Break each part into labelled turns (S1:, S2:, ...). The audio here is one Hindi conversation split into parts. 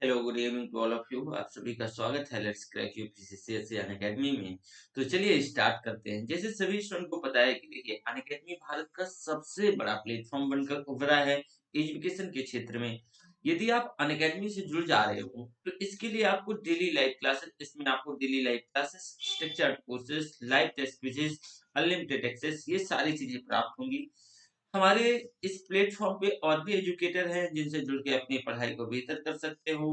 S1: Hello good evening to all of you. आप सभी का स्वागत है लेट्स क्रैक यूपीसीसीएससी अनअकैडमी में। तो चलिए स्टार्ट करते हैं। जैसे सभी स्टूडेंट को पता है कि देखिए अनअकैडमी भारत का सबसे बड़ा प्लेटफॉर्म बनकर उभरा है एजुकेशन के क्षेत्र में। यदि आप अनअकैडमी से जुड़ जा रहे हो तो इसके लिए आपको डेली लाइव क्लासेस, इसमें आपको daily live classes, structured courses, live test quizzes, unlimited access, ये सारी चीजें प्राप्त होंगी। हमारे इस प्लेटफॉर्म पे और भी एजुकेटर हैं जिनसे जुड़ के अपनी पढ़ाई को बेहतर कर सकते हो।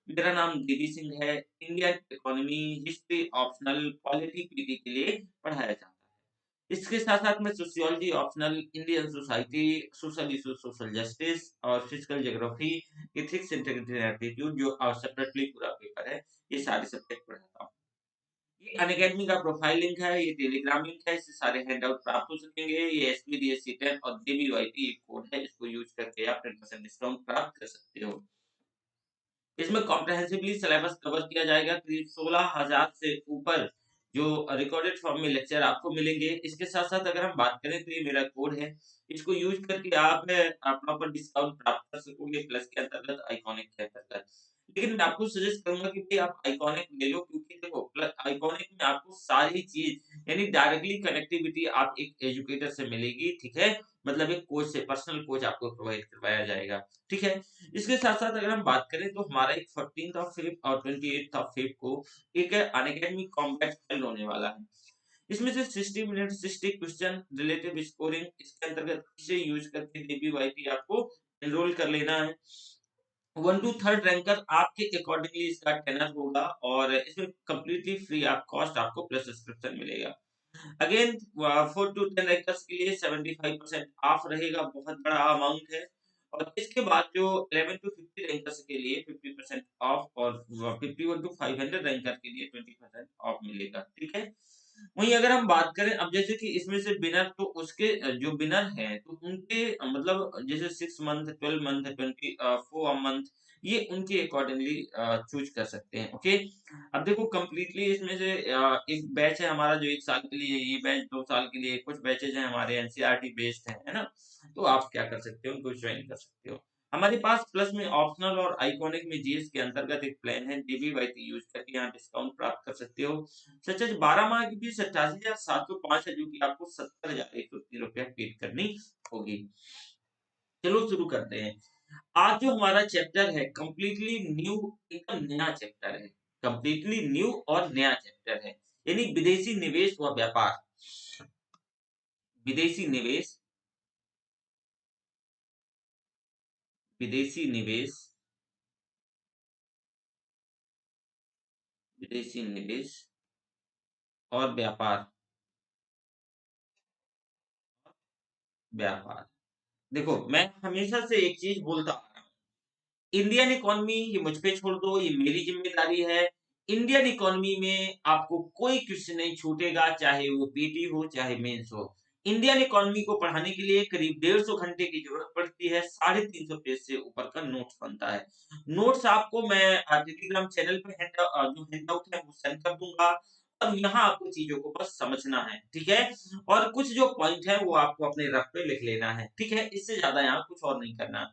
S1: मेरा नाम देवी सिंह है। Indian economy, history optional, polity PT के लिए पढ़ाया जाता है। इसके साथ साथ में sociology optional, Indian society, social issue, social justice और physical geography, ethics, integrity and aptitude जो सेपरेटली पूरा पेपर है, ये सारे सब्जेक्ट पढ़ाता हूँ। ये अनअकैडमी का प्रोफाइल लिंक है, ये टेलीग्राम लिंक है, इससे सारे हैंडआउट प्राप्त हो सकेंगे। ये एसपीडीएससी 10 और जेबीवाईटी एक कोड है, इसको यूज करके आप 10% डिस्काउंट प्राप्त कर सकते हो। इसमें कॉम्प्रहेंसिवली सिलेबस कवर किया जाएगा। करीब 16,000 से ऊपर जो रिकॉर्डेड फॉर्म में लेक्चर आपको मिलेंगे। इसके साथ साथ अगर हम बात करें तो ये मेरा कोड है, इसको यूज करके आप प्रॉपर डिस्काउंट प्राप्त कर सकोगे प्लस के अंतर्गत, आइकॉनिक के अंतर्गत। लेकिन मैं आपको सजेस्ट करूंगा कि भाई आप आइकॉनिक ले लो, क्योंकि देखो प्लस आइकॉनिक में आपको सारी चीज यानी डायरेक्टली कनेक्टिविटी आप एक एजुकेटर से मिलेगी, ठीक है। मतलब एक कोच से, पर्सनल कोच आपको प्रोवाइड करवाया जाएगा, ठीक है। इसके साथ-साथ अगर हम बात करें तो हमारा एक 14th ऑफ फ़ेब और 28th ऑफ फ़ेब को एक अनअकैडमी कॉम्बैट फेल होने वाला है। इसमें से 60 मिनट 60 क्वेश्चन रिलेटिव स्कोरिंग, इसके अंतर्गत इसे यूज करके डीबीवाईटी आपको एनरोल कर लेना है। 1 टू 3rd रैंकर आपके अकॉर्डिंगली इसका टेनर होगा और इसमें कंप्लीटली फ्री ऑफ कॉस्ट आपको प्लस सब्सक्रिप्शन मिलेगा। अगेन 4 टू 10 रैंकर्स के लिए 75% ऑफ रहेगा, बहुत बड़ा अमाउंट है। और इसके बाद जो 11 टू 50 रैंकर्स के लिए 50% ऑफ और 51 टू 500 रैंकर के लिए 20% ऑफ मिलेगा, ठीक है। वहीं अगर हम बात करें अब जैसे कि इसमें से विनर तो उसके जो विनर हैं तो उनके मतलब जैसे 6 मंथ, 12 मंथ, 4 मंथ, ये उनके अकॉर्डिंगली चूज कर सकते हैं, ओके। अब देखो कंप्लीटली इसमें से एक बैच है हमारा जो 1 साल के लिए, ये बैच 2 साल के लिए, कुछ बैचेज हैं हमारे एनसीईआरटी बेस्ड है ना? तो आप क्या कर सकते हो, उनको ज्वाइन कर सकते हो। हमारे पास प्लस में ऑप्शनल और आइकॉनिक में जीएस के अंतर्गत एक प्लान है, डीबीवाईटी यूज करके यहाँ डिस्काउंट प्राप्त कर सकते हो। सच 12 माह की फीस 88,705 है, जो कि आपको 70,130 रुपया पेड करनी होगी। चलो शुरू करते हैं। आज जो हमारा चैप्टर है कंप्लीटली न्यू, एकदम नया चैप्टर है। कंप्लीटली न्यू और नया चैप्टर है, यानी विदेशी निवेश व व्यापार। विदेशी निवेश, विदेशी निवेश, विदेशी निवेश और व्यापार, व्यापार। देखो मैं हमेशा से एक चीज बोलता आ रहा हूं, इंडियन इकोनॉमी ये मुझ पे छोड़ दो, ये मेरी जिम्मेदारी है। इंडियन इकोनॉमी में आपको कोई क्वेश्चन नहीं छूटेगा, चाहे वो पीटी हो चाहे मेंस हो। इंडियन इकोनॉमी को पढ़ाने के लिए करीब 150 घंटे की जरूरत पड़ती है, 350 पेज से ऊपर का नोट्स बनता है। नोट्स आपको मैं टेलीग्राम चैनल पे जो हैंडआउट है वो सेंड कर दूंगा। अब यहाँ आपको चीजों को बस समझना है, ठीक है। और कुछ जो पॉइंट है वो आपको अपने रफ पे लिख लेना है, ठीक है। इससे ज्यादा यहाँ कुछ और नहीं करना।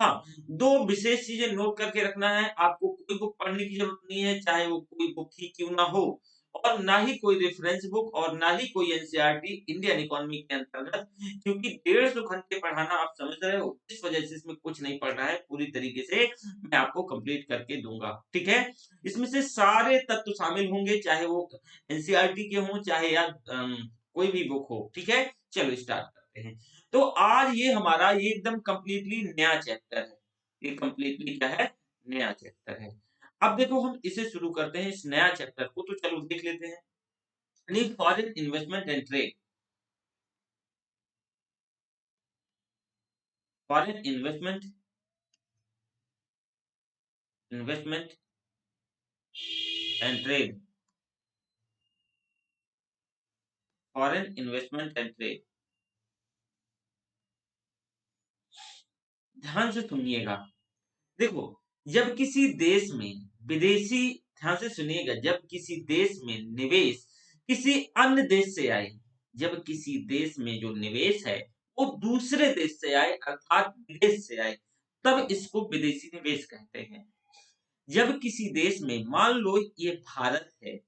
S1: हाँ, 2 विशेष चीज़ें नोट करके रखना है, आपको कोई बुक पढ़ने की ज़रूरत नहीं है, चाहे वो कोई बुक ही क्यों ना हो, और ना ही कोई रेफ़रेंस बुक और ना ही कोई एनसीईआरटी इंडियन इकोनॉमी के अंतर्गत, क्योंकि 150 घंटे पढ़ाना आप समझ रहे हो, इस वजह से इसमें कुछ नहीं पढ़ना है, पूरी तरीके से मैं आपको कंप्लीट करके दूँगा, ठीक है? इसमें से सारे तत्व शामिल होंगे, चाहे वो एनसीईआरटी के हों, चाहे या कोई भी बुक हो, ठीक है? चलो स्टार्ट करते हैं। तो आज ये एकदम कंप्लीटली नया चैप्टर है। ये कंप्लीटली क्या है? नया चैप्टर है। अब देखो हम इसे शुरू करते हैं, इस नया चैप्टर को, तो चलो देख लेते हैं। यानी foreign investment and trade. Foreign investment, investment and trade. Foreign investment and trade. ध्यान से सुनिएगा। देखो, जब किसी देश में विदेशी, ध्यान से सुनिएगा, जब किसी देश में निवेश किसी अन्य देश से आए, जब किसी देश में जो निवेश है वो दूसरे देश से आए अर्थात विदेश से आए, तब इसको विदेशी निवेश कहते हैं। जब किसी देश में, मान लो ये भारत है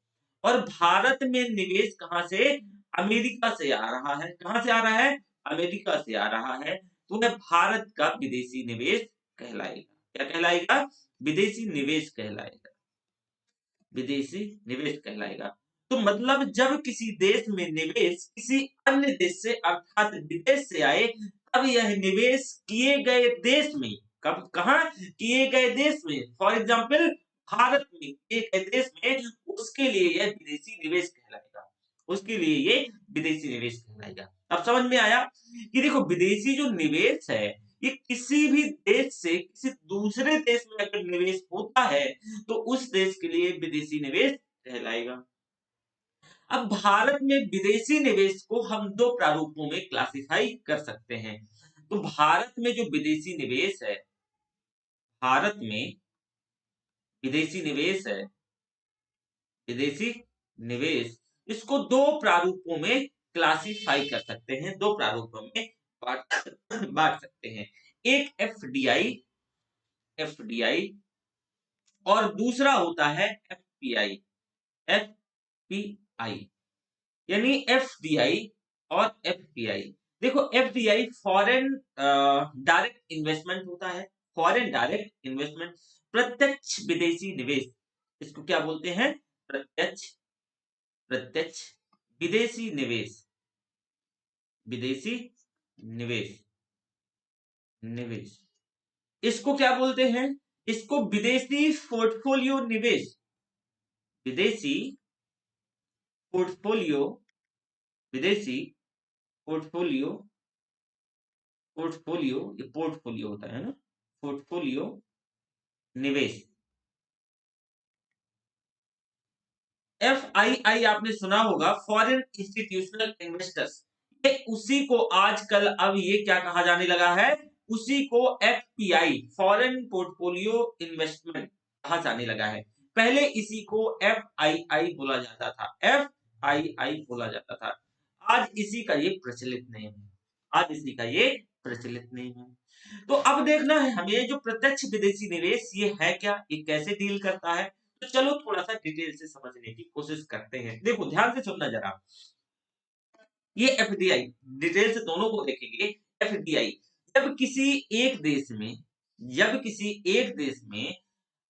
S1: और भारत में निवेश कहाँ से, अमेरिका से आ रहा है। कहाँ से आ रहा है, अमेरिका से आ रहा है, तो वह भारत का विदेशी निवेश कहलाएगा। क्या कहलाएगा, विदेशी निवेश कहलाएगा, विदेशी निवेश कहलाएगा। तो मतलब जब किसी देश में निवेश किसी अन्य देश से अर्थात विदेश से आए, तब यह निवेश किए गए देश में, कब कहा, किए गए देश में, फॉर एग्जाम्पल भारत में किए गए देश में, उसके लिए यह विदेशी निवेश कहलाएगा, उसके लिए ये विदेशी निवेश कहलाएगा। अब समझ में आया कि देखो विदेशी जो निवेश है, ये किसी भी देश से किसी दूसरे देश में अगर निवेश होता है तो उस देश के लिए विदेशी निवेश कहलाएगा। अब भारत में विदेशी निवेश को हम दो प्रारूपों में क्लासिफाई कर सकते हैं। तो भारत में जो विदेशी निवेश है, भारत में विदेशी निवेश है, विदेशी निवेश, इसको दो प्रारूपों में क्लासिफाई कर सकते हैं, दो प्रारूपों में बांट सकते हैं। एक एफडीआई, एफडीआई, और दूसरा होता है एफपीआई, एफपीआई, यानी एफडीआई और एफपीआई। देखो एफडीआई फॉरेन डायरेक्ट इन्वेस्टमेंट होता है, फॉरेन डायरेक्ट इन्वेस्टमेंट, प्रत्यक्ष विदेशी निवेश, इसको क्या बोलते हैं, प्रत्यक्ष, प्रत्यक्ष विदेशी निवेश, विदेशी निवेश, निवेश, इसको क्या बोलते हैं, इसको विदेशी पोर्टफोलियो निवेश, विदेशी पोर्टफोलियो, विदेशी पोर्टफोलियो, पोर्टफोलियो, ये पोर्टफोलियो होता है ना, पोर्टफोलियो निवेश। एफआईआई आपने सुना होगा, फॉरेन इंस्टीट्यूशनल इन्वेस्टर्स, ये उसी को आजकल अब ये क्या कहा जाने लगा है, उसी को एफपीआई, फॉरेन पोर्टफोलियो इन्वेस्टमेंट कहा जाने लगा है। पहले इसी को एफआईआई बोला जाता था, एफआईआई बोला जाता था। आज इसी का ये प्रचलित नेम है, आज इसी का ये प्रचलित नेम है। तो अब देखना है हमें जो प्रत्यक्ष विदेशी निवेश ये है क्या, ये कैसे डील करता है। तो चलो थोड़ा सा डिटेल से समझने की कोशिश करते हैं। देखो ध्यान से सुनना जरा, ये एफडीआई, डिटेल से दोनों को देखेंगे। एफडीआई, जब किसी एक देश में, जब किसी एक देश में,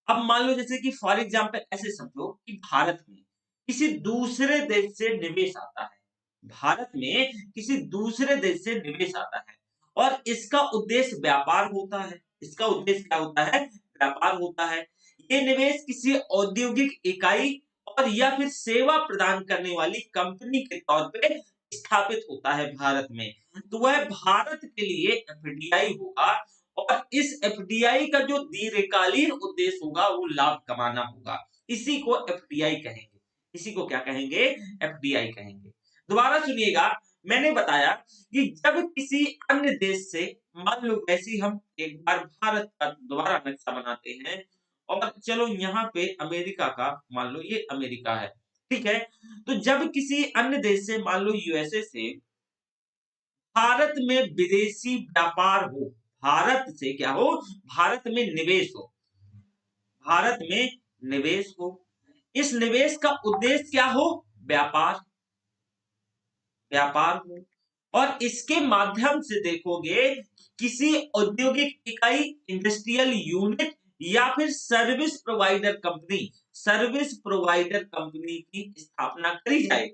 S1: अब मान लो जैसे कि फॉर एग्जांपल ऐसे समझो कि भारत में किसी दूसरे देश से निवेश आता है, भारत में किसी दूसरे देश से निवेश आता है और इसका उद्देश्य व्यापार होता है, इसका उद्देश्य क्या होता है, व्यापार होता है। ये निवेश किसी औद्योगिक इकाई और या फिर सेवा प्रदान करने वाली कंपनी के तौर पे स्थापित होता है भारत में, तो वह भारत के लिए एफडीआई होगा और इस एफडीआई का जो दीर्घकालीन उद्देश्य होगा वो लाभ कमाना होगा। इसी को एफडीआई कहेंगे, इसी को क्या कहेंगे, एफडीआई कहेंगे। दोबारा सुनिएगा, मैंने बताया कि जब किसी अन्य देश से, मान लो वैसे ही हम एक बार भारत का दोबारा नक्शा बनाते हैं और चलो यहाँ पे अमेरिका का, मान लो ये अमेरिका है, ठीक है। तो जब किसी अन्य देश से, मान लो यूएसए से, भारत में विदेशी व्यापार हो, भारत से क्या हो, भारत में निवेश हो, भारत में निवेश हो, इस निवेश का उद्देश्य क्या हो, व्यापार, व्यापार हो, और इसके माध्यम से देखोगे किसी औद्योगिक इकाई, इंडस्ट्रियल यूनिट या फिर service provider company, service provider company की स्थापना करी जाए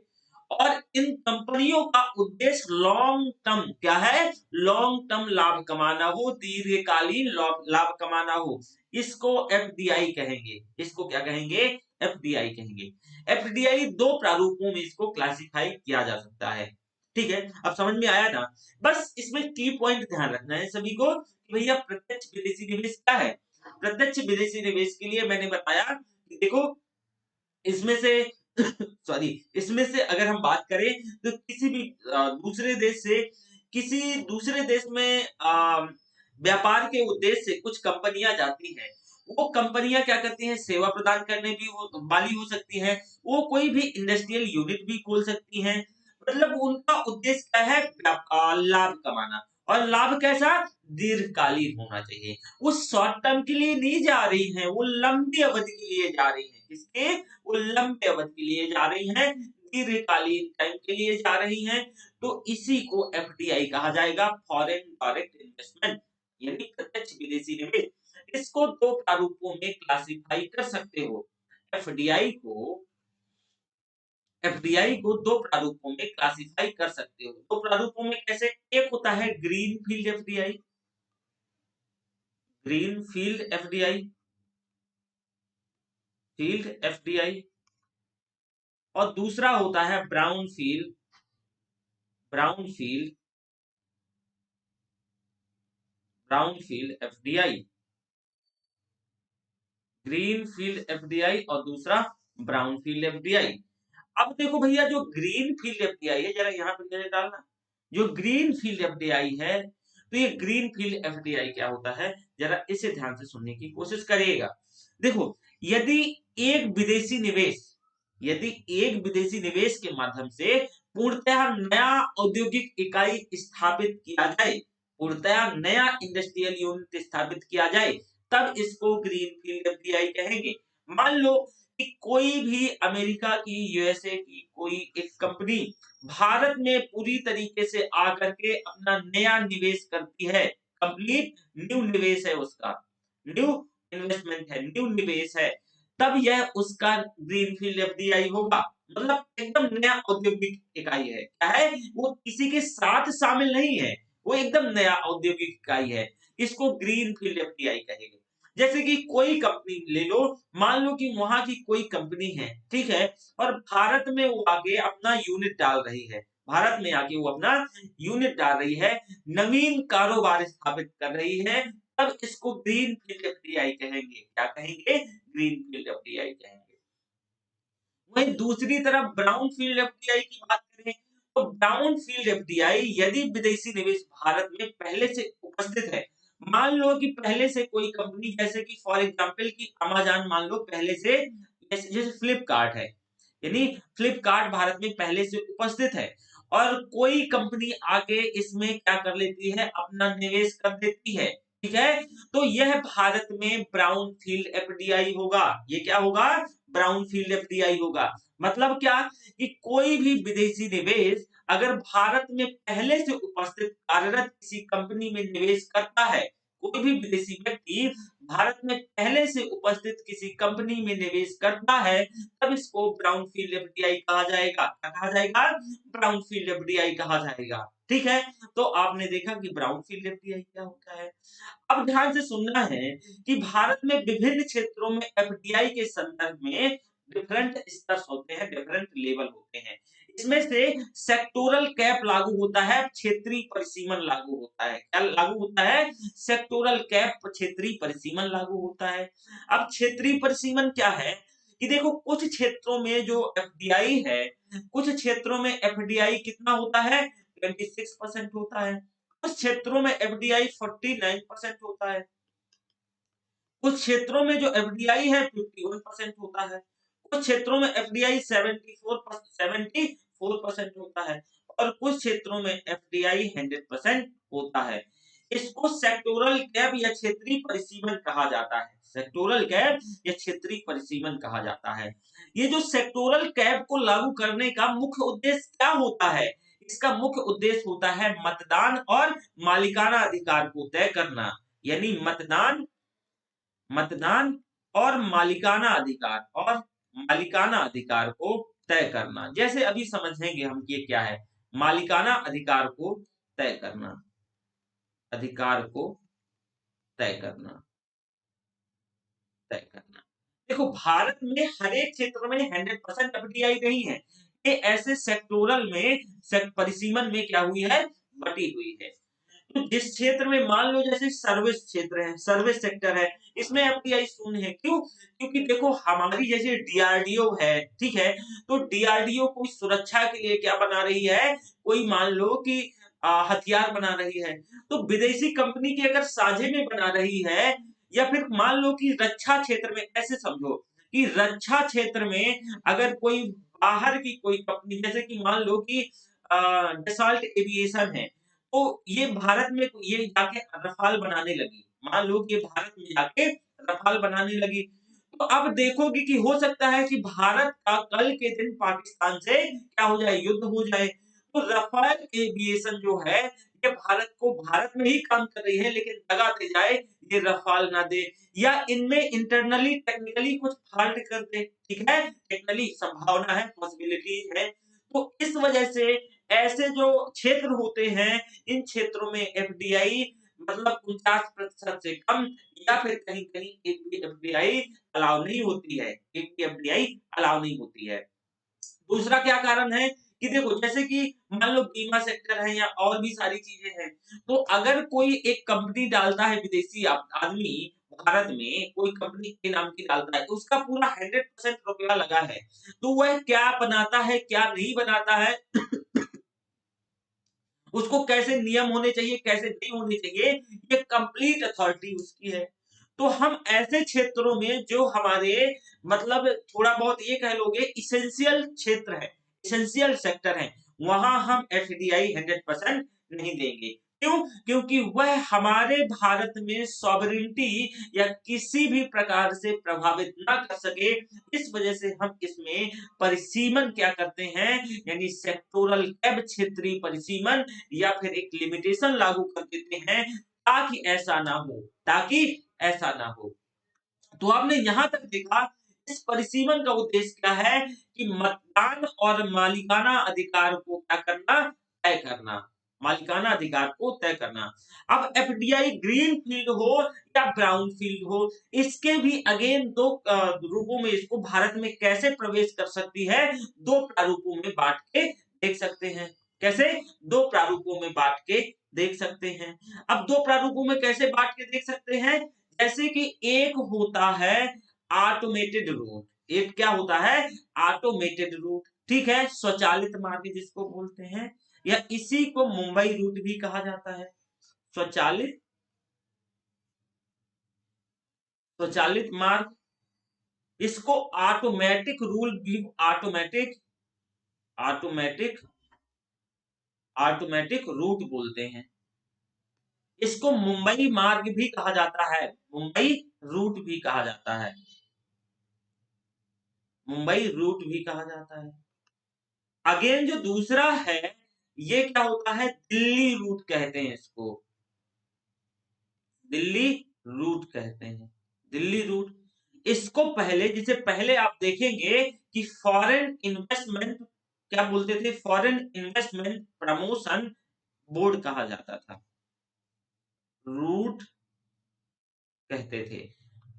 S1: और इन कंपनियों का उद्देश्य लॉन्ग टर्म क्या है, लॉन्ग टर्म लाभ कमाना हो, दीर्घकालीन लाभ कमाना हो, इसको एफडीआई कहेंगे, इसको क्या कहेंगे, एफडीआई कहेंगे। एफडीआई दो प्रारूपों में इसको क्लासिफाई किया जा सकता है, ठीक है। अब समझ में आया ना, बस इसमें की पॉइंट ध्यान रखना है सभी को कि भैया प्रत्यक्ष विदेशी निवेश क्या है। प्रत्यक्ष विदेशी निवेश के लिए मैंने बताया कि देखो इसमें से सॉरी, इसमें से अगर हम बात करें तो किसी भी दूसरे देश से, किसी दूसरे देश में व्यापार के उद्देश्य से कुछ कंपनियां जाती हैं, वो कंपनियां क्या करती हैं, सेवा प्रदान करने भी वाली हो सकती हैं, वो कोई भी इंडस्ट्रियल यूनिट भी खोल सकती हैं, मतलब उनका उद्देश्य क्या है, लाभ कमाना। और लाभ कैसा, दीर्घकालीन होना चाहिए। वो शॉर्ट टर्म के लिए नहीं जा रही है, वो लंबी अवधि के लिए जा रही है। किसके, वो लंबे अवधि के लिए जा रही है, दीर्घकालीन टाइम के लिए जा रही हैं। तो इसी को एफडीआई कहा जाएगा, फॉरेन डायरेक्ट इन्वेस्टमेंट, यानी प्रत्यक्ष विदेशी निवेश। इसको दो प्रारूपों में क्लासिफाई कर सकते हो। एफडीआई को एफडीआई को दो प्रारूपों में क्लासिफाई कर सकते हो। दो प्रारूपों में कैसे, एक होता है green field FDI, green field FDI, field FDI, और दूसरा होता है brown field, brown field, brown field FDI, green field FDI और दूसरा ब्राउन फील्ड एफडीआई। अब देखो भैया, जो ग्रीन फील्ड एफडीआई है, जरा यहाँ पे नजर डालना, जो ग्रीन फील्ड एफडीआई है, तो ये ग्रीन फील्ड एफडीआई क्या होता है, जरा इसे ध्यान से सुनने की कोशिश करिएगा। देखो, यदि एक विदेशी निवेश, यदि एक विदेशी निवेश के माध्यम से पूर्णतः नया औद्योगिक इकाई स्थापित किया जाए, पूर्णतः नया इंडस्ट्रियल यूनिट स्थापित किया जाए, तब इसको ग्रीन फील्ड एफडीआई कहेंगे। मान लो कि कोई भी अमेरिका की, यूएसए की कोई एक कंपनी भारत में पूरी तरीके से आकर के अपना नया निवेश करती है, कंप्लीट न्यू निवेश है उसका, न्यू इन्वेस्टमेंट है, न्यू निवेश है, तब यह उसका ग्रीनफील्ड एफडीआई होगा। मतलब एकदम नया औद्योगिक इकाई है, क्या है वो, किसी के साथ शामिल नहीं है, वो एकदम नया औद्योगिक इकाई है, इसको ग्रीनफील्ड एफडीआई कहेंगे। जैसे कि कोई कंपनी ले लो, मान लो कि वहां की कोई कंपनी है, ठीक है, और भारत में वो आके अपना यूनिट डाल रही है, भारत में आके वो अपना यूनिट डाल रही है, नवीन कारोबार स्थापित कर रही है, तब इसको ग्रीन फील्ड एफडीआई कहेंगे। क्या कहेंगे, ग्रीन फील्ड एफडीआई कहेंगे। वहीं दूसरी तरफ ब्राउन फील्ड एफडीआई की बात करें, तो ब्राउन फील्ड एफडीआई यदि विदेशी निवेश भारत में पहले से उपस्थित है, मान लो कि पहले से कोई कंपनी, जैसे कि फॉर एग्जांपल की अमेज़न, मान लो पहले से, जैसे जैसे फ्लिपकार्ट है, यानी फ्लिपकार्ट भारत में पहले से उपस्थित है, और कोई कंपनी आके इसमें क्या कर लेती है, अपना निवेश कर देती है, ठीक है, तो यह भारत में ब्राउन फील्ड एफडीआई होगा। ये क्या होगा, ब्राउन फील्ड एफडीआई होगा। मतलब क्या, कि कोई भी विदेशी निवेश अगर भारत में पहले से उपस्थित कार्यरत किसी कंपनी में निवेश करता है, कोई भी विदेशी व्यक्ति भारत में पहले से उपस्थित किसी कंपनी में निवेश करता है, तब इसको ब्राउन फील्ड एफडीआई कहा जाएगा। क्या कहा जाएगा, ब्राउन फील्ड एफडीआई कहा जाएगा। ठीक है, तो आपने देखा कि ब्राउन फील्ड एफडीआई क्या होता है। अब ध्यान से सुनना है कि भारत में विभिन्न क्षेत्रों में एफडीआई के संदर्भ में डिफरेंट स्तर होते हैं, डिफरेंट लेवल होते हैं। इसमें से सेक्टोरल कैप लागू होता है, क्षेत्रीय परिसीमन लागू होता है। क्या लागू होता है, सेक्टोरल कैप, क्षेत्रीय परिसीमन लागू होता है। अब क्षेत्रीय परिसीमन क्या है, कि देखो कुछ क्षेत्रों में जो एफडीआई है, कुछ क्षेत्रों में एफडीआई कितना होता है, 26% होता है, कुछ क्षेत्रों में एफडीआई 49% होता है, कुछ क्षेत्रों में जो एफडीआई है 51% होता है, कुछ क्षेत्रों में एफडीआई 74% होता है, और कुछ क्षेत्रों में एफडीआई 100% होता है। इसको सेक्टोरल कैप या क्षेत्रीय परिसीमन कहा जाता है। सेक्टोरल कैप या क्षेत्रीय परिसीमन कहा जाता है। ये जो सेक्टोरल कैप को लागू करने का मुख्य उद्देश्य क्या होता है, इसका मुख्य उद्देश्य होता है मतदान और मालिकाना अधिकार को तय करना, यानी मतदान, मतदान और मालिकाना अधिकार, और मालिकाना अधिकार को तय करना। जैसे अभी समझेंगे हम कि ये क्या है, मालिकाना अधिकार को तय करना, अधिकार को तय करना, तय करना। देखो, भारत में हर एक क्षेत्र में 100% एफडीआई नहीं है, ये ऐसे सेक्टोरल में, परिसीमन में क्या हुई है, बटी हुई है। तो जिस क्षेत्र में मान लो जैसे सर्विस क्षेत्र है, सर्विस सेक्टर है, इसमें एफडीआई शून्य है। क्यों, क्योंकि देखो हमारी जैसे डीआरडीओ है, ठीक है, तो डीआरडीओ कोई सुरक्षा के लिए क्या बना रही है, कोई मान लो कि हथियार बना रही है, तो विदेशी कंपनी की अगर साझे में बना रही है, या फिर मान लो कि रक्षा क्षेत्र में, ऐसे समझो कि रक्षा क्षेत्र में अगर कोई बाहर की कोई कंपनी, जैसे कि मान लो कि डसॉल्ट एविएशन है, तो ये भारत में ये जाके रफाल बनाने लगी। मान लो कि भारत में जाके रफाल बनाने लगी। तो अब देखोगे कि हो सकता है कि भारत का कल के दिन पाकिस्तान से क्या हो जाए, युद्ध हो जाए। तो रफाल एविएशन जो है, ये भारत में ही काम कर रही है, लेकिन दगा दे जाए, ये रफाल ना दे, या इनमें इंटरनली टेक्निकली कुछ फॉल्ट कर दे, ठीक है? टेक्निकली संभावना है, पॉसिबिलिटीज है। तो इस वजह से ऐसे जो क्षेत्र होते हैं, इन क्षेत्रों में एफडीआई मतलब 49% से कम, या फिर कहीं-कहीं एक भी एफडीआई अलाउ नहीं होती है, एक भी एफडीआई अलाउ नहीं होती है। दूसरा क्या कारण है कि देखो, जैसे कि मान लो बीमा सेक्टर है या और भी सारी चीजें हैं, तो अगर कोई एक कंपनी डालता है, विदेशी आदमी भारत में कोई कंपनी के नाम की डालता है, तो उसका पूरा 100% रुपया लगा है, तो वह क्या बनाता है क्या नहीं बनाता है, उसको कैसे नियम होने चाहिए, कैसे नहीं होने चाहिए, ये कंप्लीट अथॉरिटी उसकी है। तो हम ऐसे क्षेत्रों में जो हमारे मतलब थोड़ा बहुत ये कह लोगे इसेंशियल क्षेत्र है, इसेंशियल सेक्टर है, वहां हम एफडीआई 100% नहीं देंगे। क्यों? क्योंकि वह हमारे भारत में सॉवरेनिटी या किसी भी प्रकार से प्रभावित ना कर सके, इस वजह से हम इसमें परिसीमन क्या करते हैं, यानी सेक्टोरल कैब क्षेत्रीय परिसीमन या फिर एक लिमिटेशन लागू कर देते हैं, ताकि ऐसा ना हो, ताकि ऐसा ना हो। तो आपने यहां तक देखा, इस परिसीमन का उद्देश्य क्या है कि मतदान और मालिकाना अधिकार को क्या करना, तय करना, मालिकाना अधिकार को तय करना। अब एफडीआई ग्रीन फील्ड हो या ब्राउन फील्ड हो, इसके भी अगेन दो रूपों में इसको भारत में कैसे प्रवेश कर सकती है, दो प्रारूपों में बांट के देख सकते हैं। कैसे? दो प्रारूपों में बांट के देख सकते हैं। अब दो प्रारूपों में कैसे बांट के देख सकते हैं, जैसे कि एक होता है ऑटोमेटेड रूट, एक क्या होता है, ऑटोमेटेड रूट, ठीक है, स्वचालित मार्ग जिसको बोलते हैं, या इसी को मुंबई रूट भी कहा जाता है। स्वचालित स्वचालित मार्ग, इसको ऑटोमेटिक रूल भी, ऑटोमेटिक ऑटोमेटिक ऑटोमेटिक रूट बोलते हैं। इसको मुंबई मार्ग भी कहा जाता है, मुंबई रूट भी कहा जाता है, मुंबई रूट भी कहा जाता है। अगेन जो दूसरा है, ये क्या होता है, दिल्ली रूट कहते हैं इसको, दिल्ली रूट कहते हैं, दिल्ली रूट। इसको पहले, जिसे पहले आप देखेंगे कि फॉरेन इन्वेस्टमेंट क्या बोलते थे, फॉरेन इन्वेस्टमेंट प्रमोशन बोर्ड कहा जाता था, रूट कहते थे।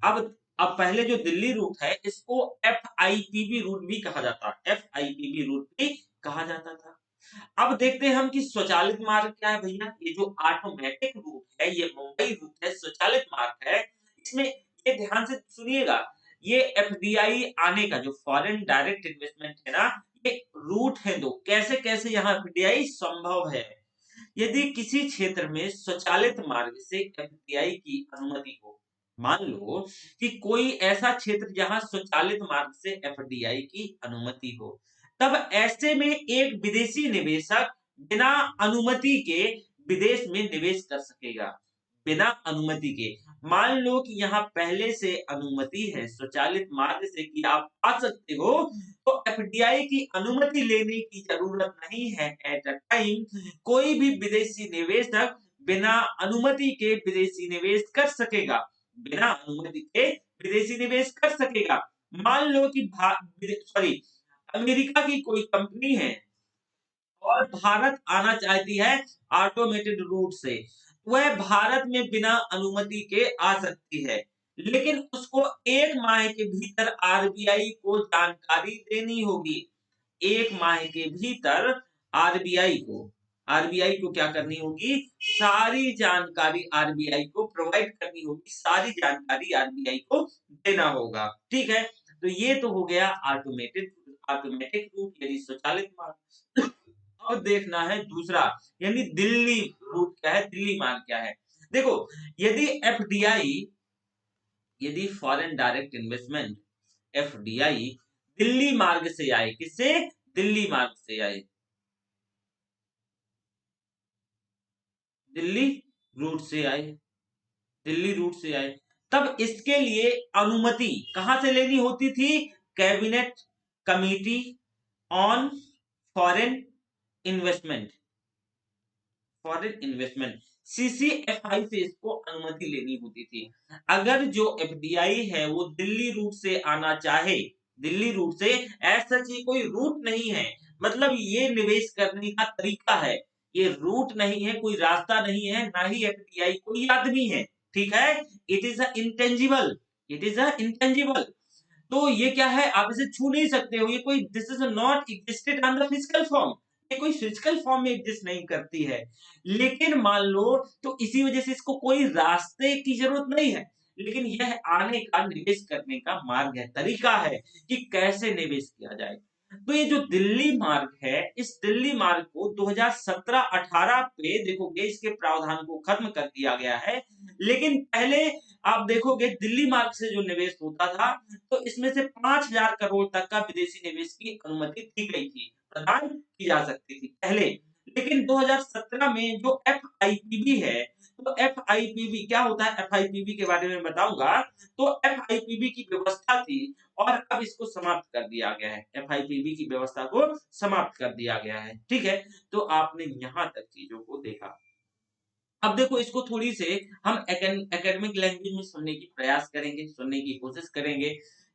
S1: अब अब पहले जो दिल्ली रूट है, इसको एफआईपीबी रूट भी कहा जाता है, एफआईपीबी रूट भी कहा जाता था। अब देखते हैं हम कि स्वचालित मार्ग क्या है भैया। ये जो ऑटोमेटिक रूट है, ये मुंबई रूट है, स्वचालित मार्ग है। इसमें ये ध्यान से सुनिएगा, ये एफडीआई आने का जो फॉरेन डायरेक्ट इन्वेस्टमेंट है ना, ये रूट है दो, कैसे कैसे यहाँ एफडीआई संभव है। यदि किसी क्षेत्र में स्वचालित मार्ग से एफडीआई की अनुमति हो, मान लो कि कोई ऐसा क्षेत्र जहां स्वचालित मार्ग से एफडीआई की अनुमति हो, तब ऐसे में एक विदेशी निवेशक बिना अनुमति के विदेश में निवेश कर सकेगा, बिना अनुमति के। मान लो कि यहाँ पहले से अनुमति है स्वचालित मार्ग से कि आप आ सकते हो, तो एफडीआई की अनुमति लेने की जरूरत नहीं है। एट अ टाइम कोई भी विदेशी निवेशक बिना अनुमति के विदेशी निवेश कर सकेगा, बिना अनुमति के विदेशी निवेश कर सकेगा। मान लो कि सॉरी, अमेरिका की कोई कंपनी है और भारत आना चाहती है ऑटोमेटेड रूट से, वह भारत में बिना अनुमति के आ सकती है, लेकिन उसको 1 माह के भीतर आरबीआई को जानकारी देनी होगी। 1 माह के भीतर आरबीआई को आरबीआई को क्या करनी होगी, सारी जानकारी आरबीआई को प्रोवाइड करनी होगी, सारी जानकारी आरबीआई को देना होगा, ठीक है। तो ये तो हो गया ऑटोमेटेड ऑटोमेटिक रूट, यानी स्वचालित मार्ग। अब देखना है दूसरा, यानी दिल्ली रूट क्या है, दिल्ली मार्ग क्या है। देखो, यदि एफडीआई, यदि foreign direct investment FDI Delhi मार्ग से आए, किससे, दिल्ली मार्ग से आए, दिल्ली रूट से आए, दिल्ली रूट से आए, तब इसके लिए अनुमति कहां से लेनी होती थी? Cabinet committee on foreign investment, foreign investment, CCFI से इसको अनुमति लेनी होती थी। अगर जो एफडीआई है वो दिल्ली रूट से आना चाहे, दिल्ली रूट से, ऐसा ही कोई रूट नहीं है, मतलब ये निवेश करने का तरीका है, ये रूट नहीं है, कोई रास्ता नहीं है, ना ही एफडीआई कोई आदमी है, ठीक है। It is a intangible, it is a intangible. तो ये क्या है, आप इसे छू नहीं सकते हो, ये कोई, this is not existed on the physical form, ये कोई फिजिकल फॉर्म में एग्जिस्ट नहीं करती है। लेकिन मान लो, तो इसी वजह से इसको कोई रास्ते की जरूरत नहीं है, लेकिन यह आने का, निवेश करने का मार्ग है, तरीका है कि कैसे निवेश किया जाए। तो ये जो दिल्ली मार्ग है, इस दिल्ली मार्ग को 2017-18 पे देखोगे इसके प्रावधान को खत्म कर दिया गया है। लेकिन पहले आप देखोगे दिल्ली मार्ग से जो निवेश होता था, तो इसमें से 5,000 करोड़ तक का विदेशी निवेश की अनुमति दी गई थी, प्रदान की जा सकती थी पहले। लेकिन 2017 में जो एफआईपीबी है, तो एफआईपीबी क्या होता है, एफआईपीबी के बारे में बताऊंगा। तो एफआईपीबी की व्यवस्था थी और अब इसको समाप्त कर दिया गया है, एफआईपीबी की व्यवस्था को समाप्त कर दिया गया है, ठीक है। तो आपने यहां तक चीजों को देखा। अब देखो इसको थोड़ी से हम एकेडमिक लैंग्वेज में सुनने की प्रयास करेंगे, सुनने की कोशिश करेंगे,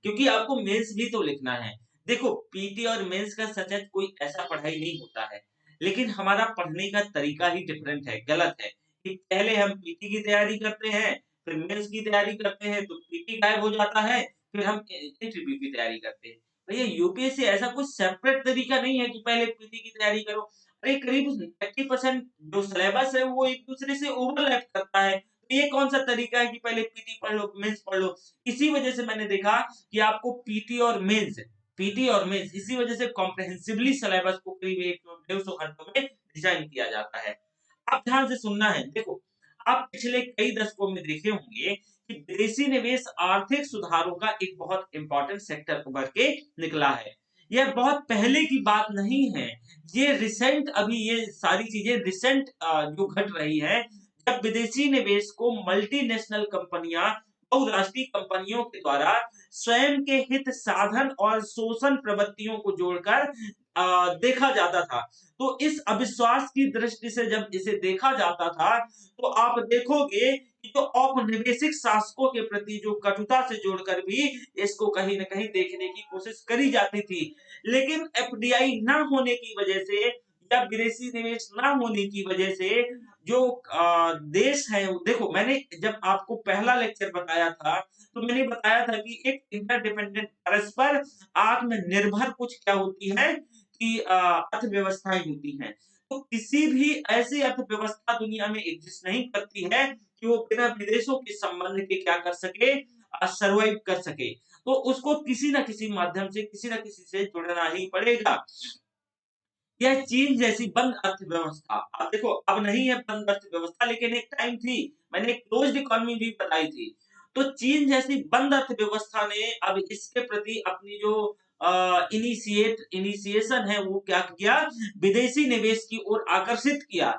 S1: क्योंकि आपको मेंस भी तो लिखना है। देखो पीटी और मेंस का सच कोई ऐसा पढ़ाई नहीं होता है, लेकिन हमारा पढ़ने का तरीका ही डिफरेंट है, गलत है कि पहले हम पीटी की तैयारी करते हैं, फिर मेंस की तैयारी करते हैं, तो पीटी गायब हो जाता है, फिर हम इंटरव्यू की तैयारी करते हैं। भैया यूपीएससी ऐसा कुछ सेपरेट तरीका नहीं है कि पहले पीटी की तैयारी करो। अरे करीब 80% जो सिलेबस है वो एक दूसरे से ओवरलैप करता है। तो ये कौन सा तरीका है कि पहले पीटी पढ़ लो, मेंस पढ़ लो। इसी वजह से मैंने देखा कि आपको पीटी और मेंस इसी वजह से कॉम्प्रिहेंसिवली सिलेबस को करीब 100-150 घंटों में डिजाइन किया जाता है। आप ध्यान से सुनना है। देखो आप पिछले कई दशकों में देखे होंगे कि विदेशी निवेश आर्थिक सुधारों का एक बहुत इंपॉर्टेंट सेक्टर उभर के निकला है। यह बहुत पहले की बात नहीं है, ये रिसेंट, अभी ये सारी चीजें रिसेंट जो घट रही है, जब विदेशी निवेश को मल्टीनेशनल कंपनियां, बहुराष्ट्रीय कंपनियों के द्वारा स्वयं के हित साधन और शोषण प्रवृत्तियों को जोड़कर देखा जाता था। तो इस अविश्वास की दृष्टि से जब इसे देखा जाता था, तो आप देखोगे कि जो औपनिवेशिक शासकों के प्रति जो कटुता से जोड़कर भी इसको कहीं न कहीं देखने की कोशिश करी जाती थी। लेकिन एफडीआई ना होने की वजह से या विदेशी निवेश ना होने की वजह से जो देश है, देखो मैंने जब आपको पहला लेक्चर बताया था, तो मैंने बताया था कि एक इंटरडिपेंडेंट, परस्पर आत्मनिर्भर कुछ क्या होती है कि अर्थव्यवस्थाएं होती हैं। तो किसी भी ऐसी अर्थव्यवस्था दुनिया में एग्जिस्ट नहीं करती है कि वो बिना विदेशों के संबंध के क्या कर सके, सर्वाइव कर सके। तो उसको किसी ना किसी माध्यम से, किसी ना किसी से जुड़ना ही पड़ेगा। यह चीन जैसी बंद अर्थव्यवस्था, अब देखो अब नहीं है बंद अर्थव्यवस्था, लेकिन एक टाइम थी, मैंने क्लोज्ड इकोनॉमी भी बताई थी। तो चीन जैसी बंद अर्थव्यवस्था ने अब इसके प्रति अपनी जो इनिशिएशन है वो क्या किया, विदेशी निवेश की ओर आकर्षित किया।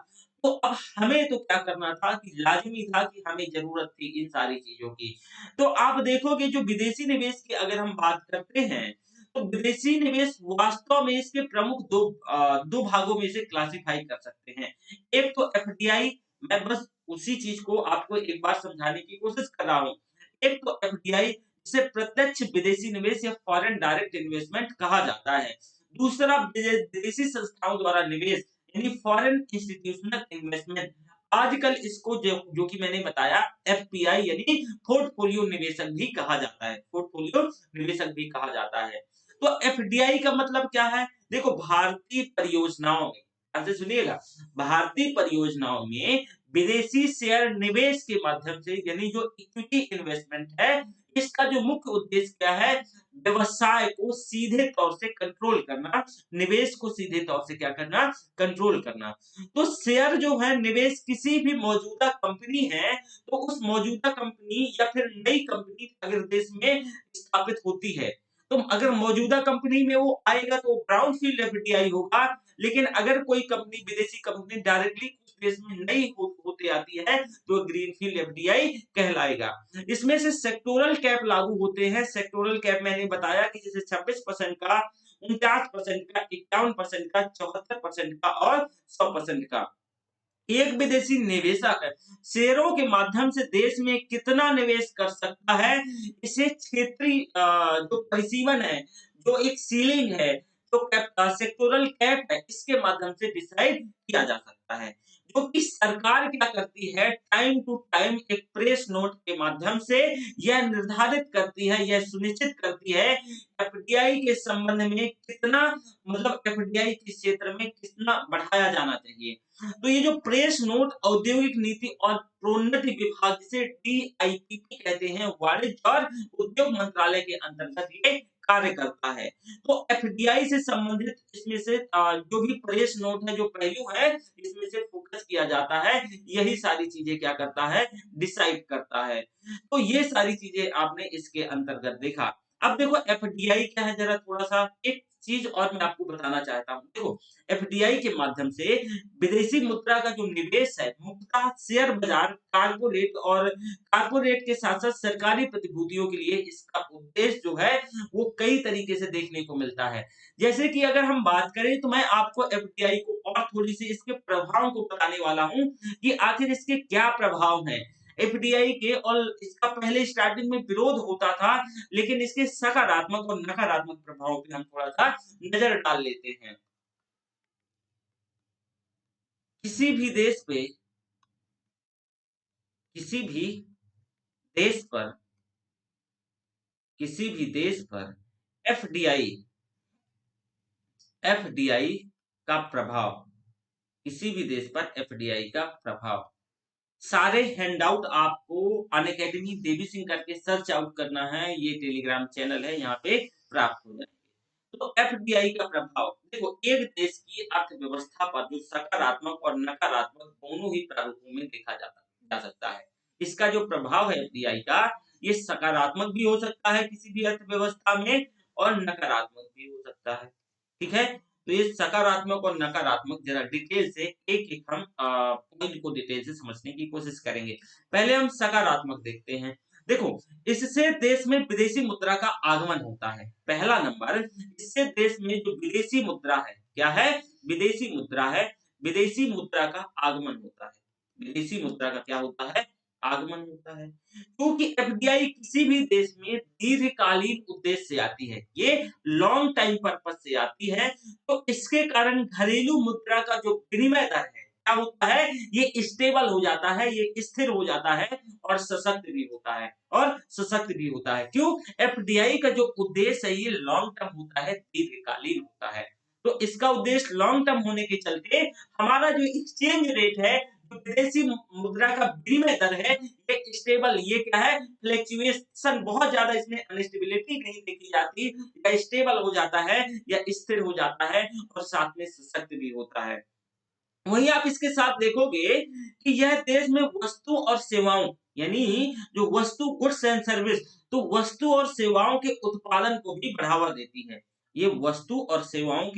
S1: तो अब हमें तो क्या करना था कि लाजमी था कि हमें जरूरत थी इन सारी चीजों की। तो आप देखोगे जो विदेशी निवेश की अगर हम बात करते हैं, तो विदेशी निवेश वास्तव में इसके प्रमुख दो भागों में इसे क्लासिफाई कर सकते हैं। एक तो एफडीआई, मैं बस उसी चीज को आपको एक बार समझाने की कोशिश कर रहा हूँ। एक तो एफडीआई, जिसे प्रत्यक्ष विदेशी निवेश या फॉरेन डायरेक्ट इन्वेस्टमेंट कहा जाता है। दूसरा विदेशी संस्थाओं द्वारा निवेश यानी फॉरेन इंस्टीट्यूशनल इन्वेस्टमेंट। आजकल इसको जो कि मैंने बताया एफपीआई यानी पोर्टफोलियो निवेशक भी कहा जाता है, पोर्टफोलियो निवेशक भी कहा जाता है। तो एफडीआई का मतलब क्या है? देखो भारतीय परियोजनाओं में, ध्यान से सुनिएगा, भारतीय परियोजनाओं में विदेशी शेयर निवेश के माध्यम से यानी जो इक्विटी इन्वेस्टमेंट है, इसका जो मुख्य उद्देश्य क्या है? व्यवसाय को सीधे तौर से कंट्रोल करना, निवेश को सीधे तौर से क्या करना? कंट्रोल करना। तो शेयर जो है निवेश किसी भी मौजूदा कंपनी है, तो उस मौजूदा कंपनी या फिर नई कंपनी अगर देश में स्थापित होती है, तो अगर मौजूदा कंपनी में वो आएगा तो ब्राउनफील्ड एफडीआई होगा। लेकिन अगर कोई कंपनी, विदेशी कंपनी डायरेक्टली देश में नई होते आती है तो ग्रीनफील्ड एफडीआई कहलाएगा। इसमें से सेक्टोरल कैप लागू होते हैं। सेक्टोरल कैप मैंने बताया कि जैसे 26% का, 49% का, 51% का, 74% का और 100% का। एक विदेशी निवेशक शेयरों के माध्यम से देश में कितना निवेश कर सकता है, इसे क्षेत्रीय जो परिसीमन है, जो एक सीलिंग है, तो सेक्टोरल कैप है, इसके माध्यम से डिसाइड किया जा सकता है। जो कि सरकार क्या करती है, टाइम टू टाइम एक प्रेस नोट के माध्यम से यह निर्धारित करती है, यह सुनिश्चित करती है एफडीआई के संबंध में कितना, मतलब एफडीआई के क्षेत्र में कितना बढ़ाया जाना चाहिए। तो ये जो प्रेस नोट औद्योगिक नीति और प्रोन्नति विभाग, जिसे डीआईपीपी कहते हैं, वाणिज्य और उद्योग मंत्रालय के अंतर्गत ये कार्य करता है। तो एफडीआई से संबंधित इसमें से जो भी प्रेस नोट है, जो पहलू है, इसमें से फोकस किया जाता है, यही सारी चीजें क्या करता है, डिसाइड करता है। तो ये सारी चीजें आपने इसके अंतर्गत देखा। अब देखो एफडीआई क्या है, जरा थोड़ा-सा एक चीज़ और मैं आपको बताना चाहता हूँ। देखो, एफडीआई के माध्यम से विदेशी मुद्रा का जो निवेश है, मुख्यतः शेयर बाजार, कारपोरेट के साथ-साथ सरकारी प्रतिभूतियों के लिए इसका उद्देश्य जो है, वो कई तरीके से देखने को मिलता है। जैसे कि अगर हम बात करें, तो मैं आपको एफडीआई को और थोड़ी-सी इसके प्रभाव को बताने वाला हूँ कि आखिर इसके क्या प्रभाव हैं। एफडीआई के, और इसका पहले स्टार्टिंग में विरोध होता था, लेकिन इसके सकारात्मक और नकारात्मक प्रभाव पे हम थोड़ा-सा नज़र डाल लेते हैं। किसी भी देश पे, किसी भी देश पर, किसी भी देश पर एफडीआई एफडीआई का प्रभाव, किसी भी देश पर एफडीआई का प्रभाव, सारे हैंडआउट आपको अनअकैडमी देवी सिंह करके सर्च आउट करना है। ये टेलीग्राम चैनल है, यहाँ पे प्राप्त हो जाएंगे। तो एफडीआई का प्रभाव, देखो एक देश की अर्थव्यवस्था पर जो सकारात्मक और नकारात्मक दोनों ही प्रारूपों में देखा जाता जा सकता है। इसका जो प्रभाव है एफडीआई का, ये सकारात्मक भी हो सकता है किसी भी अर्थव्यवस्था में, और नकारात्मक भी हो सकता है। ठीक है? तो ये सकारात्मक और नकारात्मक जरा डिटेल से एक-एक हम पॉइंट को डिटेल से समझने की कोशिश करेंगे। पहले हम सकारात्मक देखते हैं। देखो, इससे देश में विदेशी मुद्रा का आगमन होता है। पहला नंबर, इससे देश में जो विदेशी मुद्रा है, क्या है? विदेशी मुद्रा है। विदेशी मुद्रा का आगमन होता है। विदेशी मुद्रा का क्या होता है? आगमन होता है। क्योंकि एफडीआई किसी भी देश में दीर्घकालीन उद्देश्य से आती है। ये लॉन्ग टाइम पर्पज़ से आती है, तो इसके कारण घरेलू मुद्रा का जो विनिमय दर है, क्या होता है? ये स्टेबल हो जाता है, ये स्थिर हो जाता है और सशक्त भी होता है, क्यों? एफडीआई का जो उद्देश्य है, ये लॉन्ग टर्म होता है, दीर्घकालीन होता है। तो इसका उद्देश्य लॉन्ग टर्म होने के चलते हमारा जो एक्सचेंज रेट है, जो विदेशी मुद्रा का विनिमय दर है, ये स्टेबल, ये क्या है? फ्लक्चुएशन, बहुत ज़्यादा इसमें अनस्टेबिलिटी नहीं देखी जाती, या स्टेबल हो जाता है, या स्थिर हो जाता है, और साथ में सशक्त भी होता है। वहीं आप इसके साथ देखोगे कि यह देश में वस्तु और सेवाओं, यानी जो वस्तु, गुड्स एंड सर्विस, तो वस्तु और सेवाओं के उत्पादन को भी बढ़ावा देती है। ये वस्तु और सेवाओं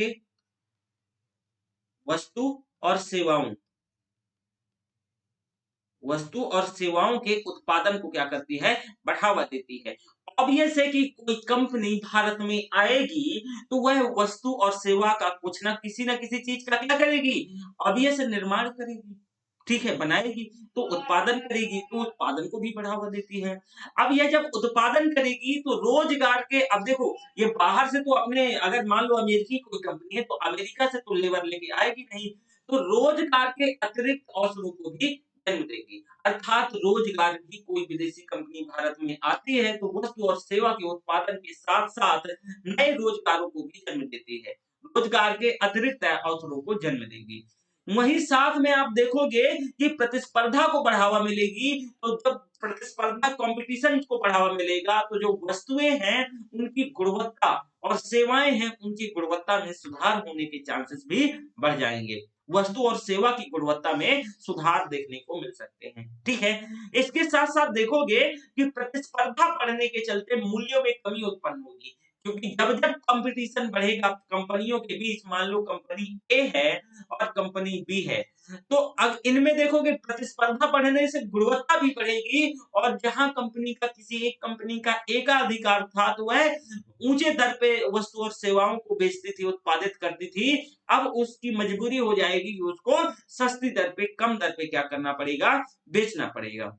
S1: वस्तु और सेवाओं के उत्पादन को क्या करती है? बढ़ावा देती है। ऑब्वियस है कि कोई कंपनी भारत में आएगी, तो वह वस्तु और सेवा का कुछ ना किसी चीज़ का क्या करेगी? ऑब्वियस है, निर्माण करेगी। ठीक है, बनाएगी, तो उत्पादन करेगी, तो उत्पादन को भी बढ़ावा देती है। अब यह जब उत्पादन करेगी, तो रोज़गार के, अब देखो, ये बाहर से तो अपने, अगर मान लो अमेरिकी कोई कंपनी है, तो अमेरिका से तो लेबर लेके आएगी नहीं, तो रोज़गार के अतिरिक्त अवसरों को भी जन्म देगी। अर्थात रोज़गार की कोई विदेशी कंपनी भारत में आती है, तो वस्तु और सेवा के उत्पादन के साथ-साथ नए रोज़गारों को भी जन्म देती है। रोज़गार के अतिरिक्त अवसरों को जन्म देगी। वहीं साथ में आप देखोगे कि प्रतिस्पर्धा को बढ़ावा मिलेगी, तो जब प्रतिस्पर्धा, कॉम्पिटिशन को बढ़ावा मिलेगा, तो जो वस्तुएँ हैं, उनकी गुणवत्ता, और सेवाएँ हैं, उनकी गुणवत्ता में सुधार होने के चांसेस भी बढ़ जाएँगे। वस्तु और सेवा की गुणवत्ता में सुधार देखने को मिल सकते हैं। ठीक है? इसके साथ-साथ देखोगे कि प्रतिस्पर्धा बढ़ने के चलते मूल्यों में कमी उत्पन्न होगी। क्योंकि जब-जब कंपटीशन बढ़ेगा कंपनियों के बीच, मान लो कंपनी ए है और कंपनी बी है, तो अब इनमें देखोगे प्रतिस्पर्धा बढ़ने से गुणवत्ता भी बढ़ेगी और जहाँ कंपनी का किसी एक कंपनी का एकाधिकार था, तो वह ऊँचे दर पे वस्तु और सेवाओं को बेचती थी, उत्पादित करती थी। अब उसकी मजबूरी हो जाएगी कि उसको सस्ती दर पे, कम दर पे क्या करना पड़ेगा, बेचना पड़ेगा।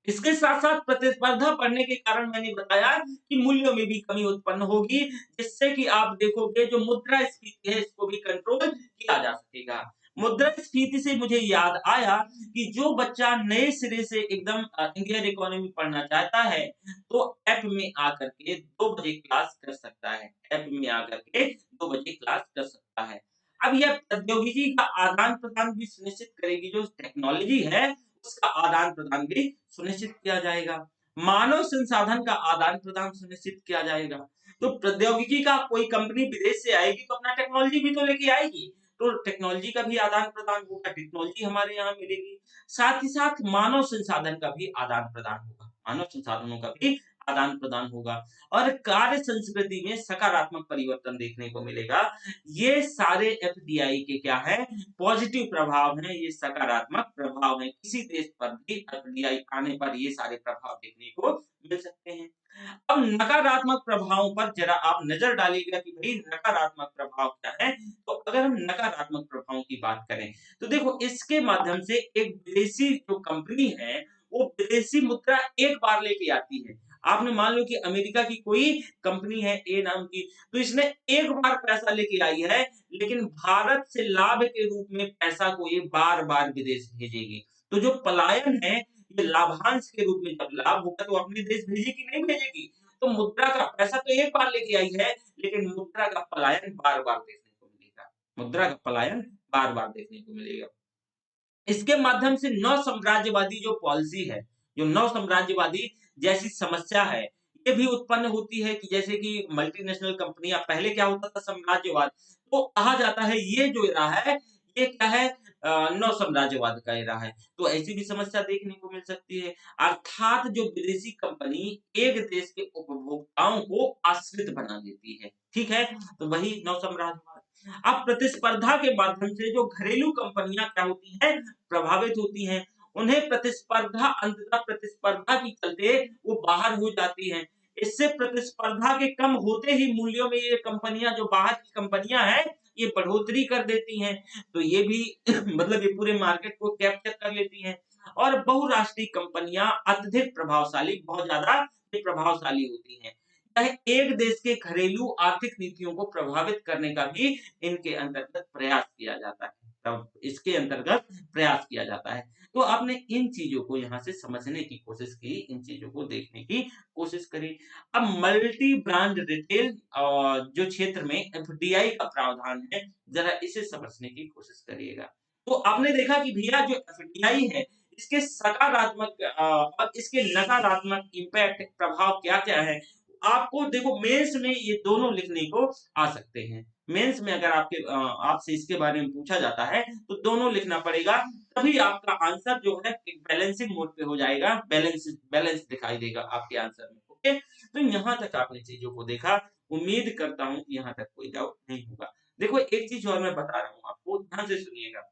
S1: इसके साथ-साथ प्रतिस्पर्धा बढ़ने के कारण मैंने बताया कि मूल्यों में भी कमी उत्पन्न होगी, जिससे कि आप देखोगे जो मुद्रास्फीति है इसको भी कंट्रोल किया जा सकेगा। मुद्रास्फीति से मुझे याद आया कि जो बच्चा नए सिरे से एकदम इंडियन इकोनॉमी पढ़ना चाहता है, तो ऐप में आकर के 2 बजे क्लास कर सकता है। ऐप में आकर के 2 बजे क्लास कर सकता है। अब यह प्रौद्योगिकी का आदान-प्रदान भी सुनिश्चित करेगी, जो टेक्नोलॉजी है उसका आदान-प्रदान भी सुनिश्चित किया जाएगा। मानव संसाधन का आदान-प्रदान सुनिश्चित किया जाएगा। तो प्रौद्योगिकी का कोई कंपनी विदेश से आएगी तो अपना टेक्नोलॉजी भी तो लेके आएगी। तो टेक्नोलॉजी का भी आदान-प्रदान होगा, टेक्नोलॉजी हमारे यहाँ मिलेगी। साथ ही साथ मानव संसाधन का भी आदान-प्रदान होगा। मानव संसाधनों का भी आदान-प्रदान होगा और कार्य संस्कृति में सकारात्मक परिवर्तन देखने को मिलेगा। ये सारे एफडीआई के क्या है, पॉजिटिव प्रभाव हैं, ये सकारात्मक प्रभाव हैं। किसी देश पर भी एफडीआई आने पर ये सारे प्रभाव देखने को मिल सकते हैं। अब नकारात्मक प्रभावों पर ज़रा आप नज़र डालिएगा कि भई नकारात्मक प्रभाव क्या है? तो अगर हम नकारात्मक प्रभावों की बात करें, तो देखो इसके माध्यम से एक विदेशी जो कंपनी है, वो विदेशी मुद्रा एक बार लेके आती है। आपने मान लो कि अमेरिका की कोई कंपनी है ए नाम की, तो इसने एक बार पैसा लेके आई है, लेकिन भारत से लाभ के रूप में पैसा को ये बार-बार विदेश भेजेगी। तो जो पलायन है, ये लाभांश के रूप में जब लाभ होगा तो अपने देश भेजेगी, नहीं भेजेगी? तो मुद्रा का पैसा तो एक बार लेके आई है, लेकिन मुद्रा का पलायन बार-बार देखने को मिलेगा। मुद्रा का पलायन बार-बार देखने को मिलेगा। इसके माध्यम से नवसाम्राज्यवादी जो पॉलिसी है, जो नवसाम्राज्यवादी जैसी समस्या है, ये भी उत्पन्न होती है कि जैसे कि मल्टीनेशनल कंपनियाँ पहले क्या होता था साम्राज्यवाद, तो कहा जाता है ये जो एरा है, ये क्या है नवसाम्राज्यवाद का एरा है। तो ऐसी भी समस्या देखने को मिल सकती है। अर्थात जो विदेशी कंपनी एक देश के उपभोक्ताओं को आश्रित बना देती है, ठीक है? तो वही नवसाम्राज्यवाद। अब प्रतिस्पर्धा के माध्यम से जो घरेलू कंपनियाँ क्या होती हैं, प्रभावित होती हैं। उन्हें प्रतिस्पर्धा अंततः प्रतिस्पर्धा के चलते वो बाहर हो जाती हैं। इससे प्रतिस्पर्धा के कम होते ही मूल्यों में ये कंपनियाँ जो बाहर की कंपनियाँ हैं, ये बढ़ोतरी कर देती हैं। तो ये भी मतलब ये पूरे मार्केट को कैप्चर कर लेती हैं और बहुराष्ट्रीय कंपनियाँ अत्यधिक प्रभावशाली, बहुत ज़्यादा ये प्रभावशाली होती हैं। यह एक देश के घरेलू आर्थिक नीतियों को प्रभावित करने का भी इनके अंतर्गत प्रयास किया जाता है। तब इसके अंतर्गत प्रयास किया जाता है। तो आपने इन चीज़ों को यहाँ से समझने की कोशिश की, इन चीज़ों को देखने की कोशिश करी। अब मल्टी ब्रांड रिटेल जो क्षेत्र में एफडीआई का प्रावधान है, ज़रा इसे समझने की कोशिश करिएगा। तो आपने देखा कि भैया जो एफडीआई है, इसके सकारात्मक और इसके नकारात्मक इम्पैक्ट प्रभाव क्या-क्या है? आपको देखो मेंस में ये दोनों लिखने को आ सकते हैं। मेंस में अगर आपसे इसके बारे में पूछा जाता है, तो दोनों लिखना पड़ेगा, तभी आपका आंसर जो है एक बैलेंसिंग मोड पे हो जाएगा, बैलेंस बैलेंस दिखाई देगा आपके आंसर में, ओके? तो यहाँ तक आपने चीज़ों को देखा, उम्मीद करता हूँ कि यहाँ तक कोई डाउट नहीं होगा। देखो एक चीज़ और मैं बता रहा हूँ आपको, ध्यान से सुनिएगा।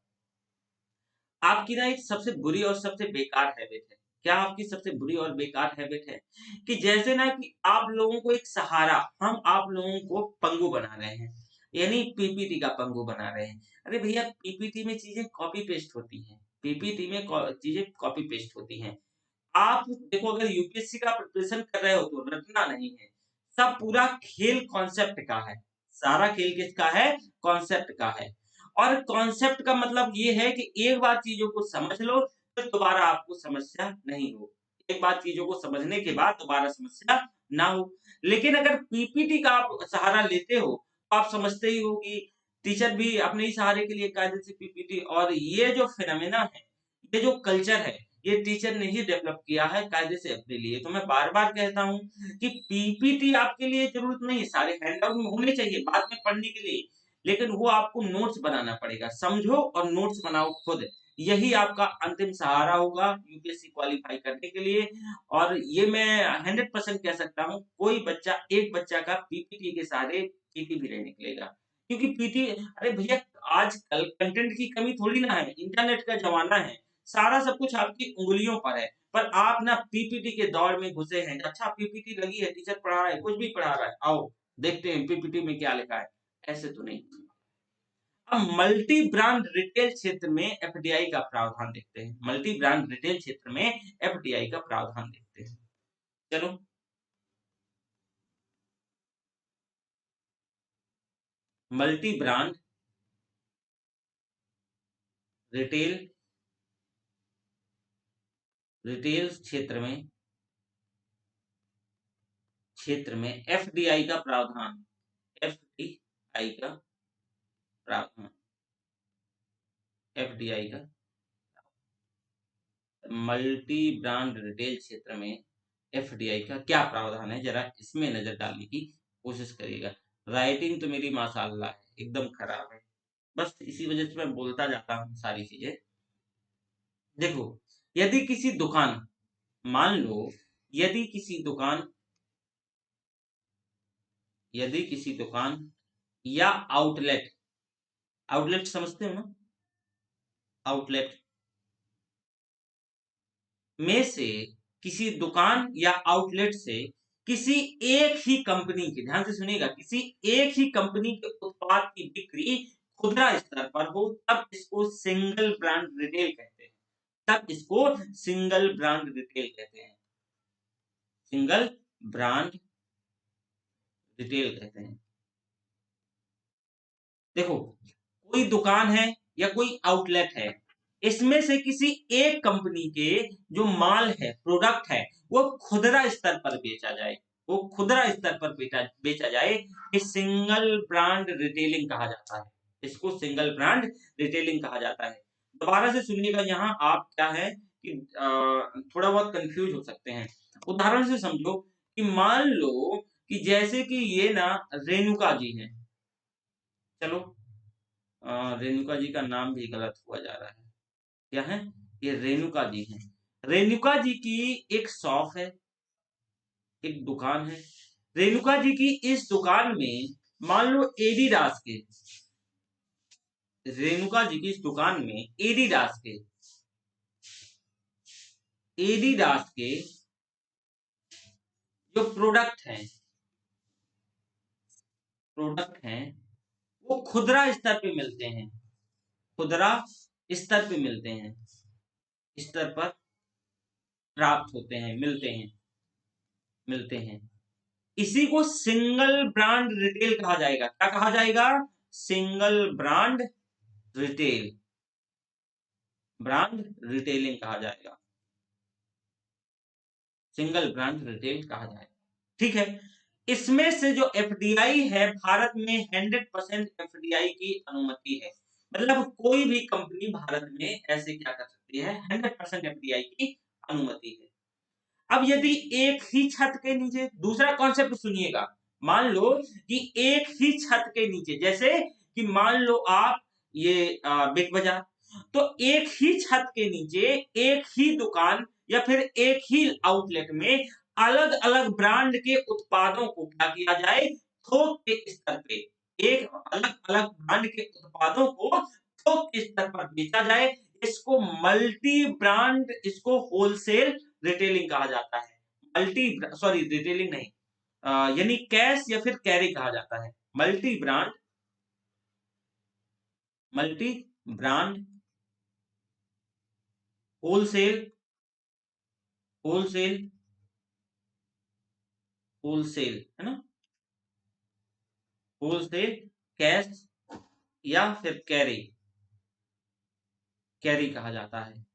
S1: आपकी ना एक सबसे बुरी और सबसे बेकार हैबिट है। क्या आपकी सबसे बुरी और बेकार हैबिट है? कि जैसे ना कि आप लोगों को एक सहारा हम आप लोगों को पंगु बना रहे हैं। यानी पीपीटी का पंगु बना रहे हैं। अरे भैया पीपीटी में चीज़ें कॉपी पेस्ट होती हैं। पीपीटी में चीज़ें कॉपी पेस्ट होती हैं। आप देखो अगर यूपीएससी का प्रिपरेशन कर रहे हो तो रटना नहीं है। सब पूरा खेल कॉन्सेप्ट का है। सारा खेल किसका है? कॉन्सेप्ट का है। और कॉन्सेप्ट का मतलब ये है कि एक बार चीज़ों को समझ लो, फिर दोबारा आपको समस्या नहीं हो। एक बार चीज़ों को समझने के बाद दोबारा समस्या ना हो। लेकिन अगर पीपीटी का आप सहारा लेते हो, तो आप समझते ही हो कि टीचर भी अपने ही सहारे के लिए कायदे से पीपीटी और ये जो फिनोमेना है, ये जो कल्चर है, ये टीचर ने ही डेवलप किया है कायदे से अपने लिए। तो मैं बार-बार कहता हूँ कि पीपीटी आपके लिए ज़रूरत नहीं है, सारे हैंडआउट में होने चाहिए बाद में पढ़ने के लिए। लेकिन वो आपको नोट्स बनाना पड़ेगा। समझो और नोट्स बनाओ खुद। यही आपका अंतिम सहारा होगा यूपीएससी क्वालिफाई करने के लिए। और ये मैं 100% कह सकता हूँ, कोई बच्चा, एक बच्चा का पीपीटी के सहारे पीटी भी नहीं निकलेगा। क्योंकि पीटी, अरे भैया, आजकल कंटेंट की कमी थोड़ी ना है, इंटरनेट का ज़माना है, सारा सब कुछ आपकी उँगलियों पर है। पर आप ना पीपीटी के दौर में घुसे हैं। अच्छा, पीपीटी लगी है, टीचर पढ़ा रहा है, कुछ भी पढ़ा रहा है, आओ देखते हैं पीपीटी में क्या लिखा है। ऐसे तो नहीं। अब मल्टी ब्रांड रिटेल क्षेत्र में एफडीआई का प्रावधान देखते हैं। मल्टी ब्रांड रिटेल क्षेत्र में एफडीआई का प्रावधान देखते हैं। चलो, मल्टी ब्रांड रिटेल रिटेल क्षेत्र में एफडीआई का प्रावधान, एफडीआई का प्रावधान, एफडीआई का मल्टी ब्रांड रिटेल क्षेत्र में एफडीआई का क्या प्रावधान है, जरा इसमें नजर डालने की कोशिश करिएगा। राइटिंग तो मेरी माशाल्लाह है, एकदम खराब है, बस इसी वजह से मैं बोलता जाता हूँ सारी चीजें। देखो, यदि किसी दुकान, मान लो, यदि किसी दुकान यदि किसी दुकान या आउटलेट, आउटलेट समझते हो ना, आउटलेट में से, किसी दुकान या आउटलेट से किसी एक ही कंपनी की, ध्यान से सुनिएगा, किसी एक ही कंपनी के उत्पाद की बिक्री खुदरा स्तर पर हो, तब इसको सिंगल ब्रांड रिटेल कहते हैं। तब इसको सिंगल ब्रांड रिटेल कहते हैं। सिंगल ब्रांड रिटेल कहते हैं। देखो, कोई दुकान है या कोई आउटलेट है, इसमें से किसी एक कंपनी के जो माल है, प्रोडक्ट है, वो खुदरा स्तर पर बेचा जाए, वो खुदरा स्तर पर बेचा जाए, ये सिंगल ब्रांड रिटेलिंग कहा जाता है। इसको सिंगल ब्रांड रिटेलिंग कहा जाता है। दोबारा से सुनिएगा, यहाँ आप क्या है कि थोड़ा बहुत कंफ्यूज हो सकते हैं। उदाहरण से समझो कि मान लो कि जैसे कि ये ना रेणुका जी हैं। चलो, रेणुका जी का नाम भी गलत हुआ जा रहा है। क्या है? ये रेणुका जी हैं। रेणुका जी की एक शॉप है, एक दुकान है। रेणुका जी की इस दुकान में, मान लो एडिडास के, रेणुका जी की इस दुकान में एडिडास के जो प्रोडक्ट हैं वो खुदरा स्तर पे मिलते हैं, खुदरा स्तर पे मिलते हैं, स्तर पर प्राप्त होते हैं, मिलते हैं। इसी को सिंगल ब्रांड रिटेल कहा जाएगा। क्या कहा जाएगा? सिंगल रिटेल ब्रांड रिटेलिंग कहा जाएगा, सिंगल ब्रांड रिटेल कहा जाएगा। ठीक है। इसमें से जो एफडीआई है, भारत में 100% एफडीआई की अनुमति है। मतलब कोई भी कंपनी भारत में ऐसे क्या कर सकती है, 100% एफडीआई की अनुमति है। अब यदि एक ही छत के नीचे, दूसरा कॉन्सेप्ट सुनिएगा, मान लो कि एक ही छत के नीचे, जैसे कि मान लो आप ये बिग बाजार, तो एक ही छत के नीचे एक ही दुकान या फिर एक ही आउटलेट में अलग अलग ब्रांड के उत्पादों को क्या किया जाए, थोक के स्तर पे, एक अलग अलग ब्रांड के उत्पादों को थोक के स्तर पर बेचा जाए, इसको मल्टी ब्रांड, इसको होलसेल रिटेलिंग कहा जाता है। सॉरी, रिटेलिंग नहीं, यानी कैश या फिर कैरी कहा जाता है। Multi brand wholesale wholesale wholesale है ना, होलसेल कैश या फिर कैरी, कैरी कहा जाता है।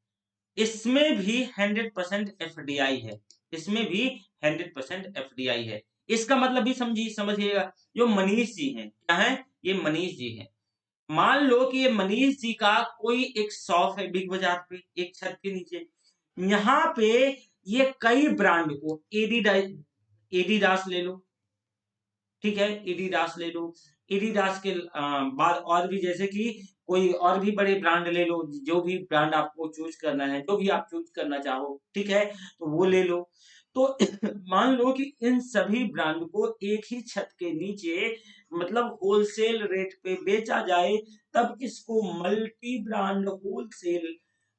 S1: इसमें भी 100% एफडीआई है, इसमें भी 100% एफडीआई है। इसका मतलब भी समझिएगा, जो मनीष जी हैं, क्या है, ये मनीष जी हैं। मान लो कि ये मनीष जी का कोई एक शॉप है बिग बाजार पे, एक छत के नीचे। यहाँ पे ये कई ब्रांड को, एडिडास ले लो, ठीक है, एडिडास ले लो। एडिडास के बाद और भी, जैसे कि कोई और भी बड़े ब्रांड ले लो, जो भी ब्रांड आपको चूज़ करना है, जो भी आप चूज़ करना चाहो, ठीक है? तो वो ले लो। तो मान लो कि इन सभी ब्रांड को एक ही छत के नीचे मतलब होलसेल रेट पे बेचा जाए, तब इसको मल्टी ब्रांड होलसेल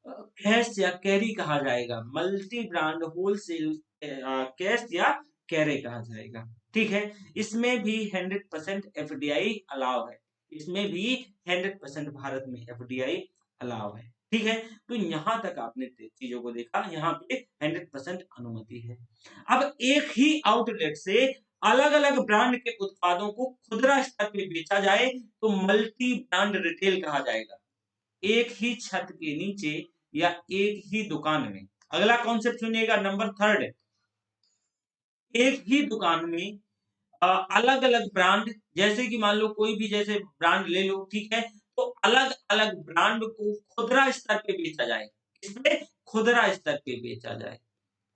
S1: कैश या कैरी कहा जाएगा। मल्टी ब्रांड होलसेल कैश या कैरे कहा जाएगा। ठीक है? इसमें भी 100% एफडीआई अलाउ है। इसमें भी 100% भारत में एफडीआई अलाउ है। ठीक है? तो यहाँ तक आपने चीज़ों को देखा, यहाँ पे 100% अनुमति है। अब एक ही आउटलेट से अलग-अलग ब्रांड के उत्पादों को खुदरा स्तर पे बेचा जाए, तो मल्टी ब्रांड रिटेल कहा जाएगा। एक ही छत के नीचे या एक ही दुकान में। अगला कॉन्सेप्ट सुनिएगा, नंबर 3, एक ही दुकान में अलग-अलग ब्रांड, जैसे कि मान लो कोई भी जैसे ब्रांड ले लो, ठीक है? तो अलग-अलग ब्रांड को खुदरा स्तर पे बेचा जाए। किसपे? खुदरा स्तर पे बेचा जाए।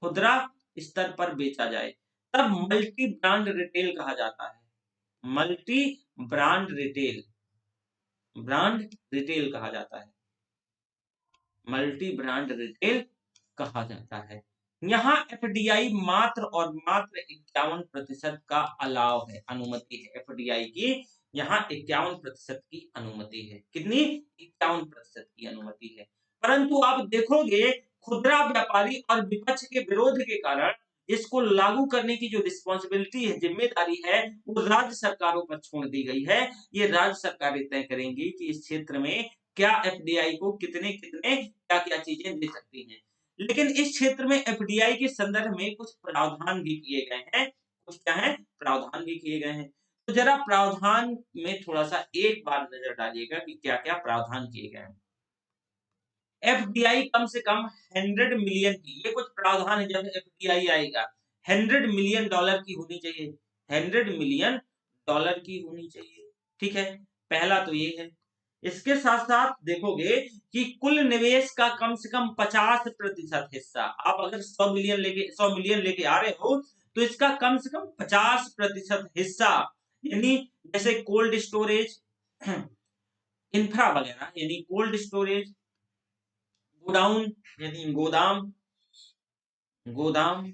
S1: खुदरा स्तर पर बेचा जाए, तब मल्टी ब्रांड रिटेल कहा जाता है। मल्टी ब्रांड रिटेल कहा जाता है। मल्टी ब्रांड रिटेल कहा जाता है। यहाँ एफडीआई मात्र और मात्र 51% का अलाव है, अनुमति है एफडीआई की। यहाँ 51% की अनुमति है। कितनी? 51% की अनुमति है। परंतु आप देखोगे खुदरा व्यापारी और विपक्ष के विरोध के कारण इसको लागू करने की जो रिस्पॉन्सिबिलिटी है, जिम्मेदारी है, वो राज्य सरकारों पर छोड़ दी गई है। ये राज्य सरकारें तय करेंगी कि इस क्षेत्र में क्या एफडीआई को कितने-कितने क्या-क्या चीजें दे सकती हैं। लेकिन इस क्षेत्र में एफडीआई के संदर्भ में कुछ प्रावधान भी किए गए हैं। कुछ क्या है? प्रावधान भी किए गए हैं। तो जरा प्रावधान में थोड़ा-सा एक बार नज़र डालिएगा कि क्या-क्या प्रावधान किए गए हैं। एफडीआई कम से कम 100 मिलियन की, ये कुछ प्रावधान है जब एफडीआई आएगा, 100 मिलियन डॉलर की होनी चाहिए। 100 मिलियन डॉलर की होनी चाहिए। ठीक है? पहला तो ये है। इसके साथ-साथ देखोगे कि कुल निवेश का कम से कम 50% हिस्सा, आप अगर 100 मिलियन लेके आ रहे हो, तो इसका कम से कम 50% हिस्सा, यानी जैसे कोल्ड स्टोरेज, इंफ्रा वगैरह, यानी कोल्ड स्टोरेज, गोडाउन यानी गोदाम, गोदाम,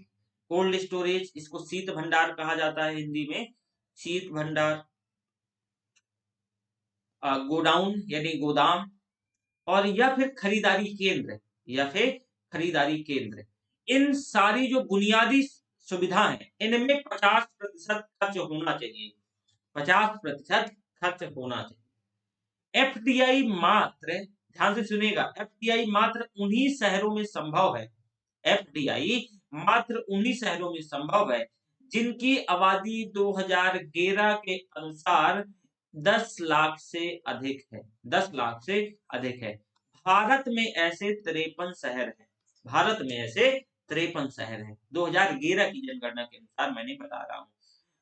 S1: कोल्ड स्टोरेज, इसको शीत भंडार कहा जाता है हिंदी में, शीत भंडार, गोडाउन यानी गोदाम, और या फिर खरीदारी केंद्र। इन सारी जो बुनियादी सुविधा है, इनमें 50% खर्च होना चाहिए। 50% खर्च होना चाहिए। एफडीआई मात्र, ध्यान से सुनिएगा, एफडीआई मात्र उन्हीं शहरों में संभव है। एफडीआई मात्र उन्हीं शहरों में संभव है जिनकी आबादी 2011 के अनुसार 10 लाख से अधिक है। 10 लाख से अधिक है। भारत में ऐसे 53 शहर हैं। भारत में ऐसे 53 शहर हैं। 2011 की जनगणना के अनुसार मैंने बता रहा हूँ।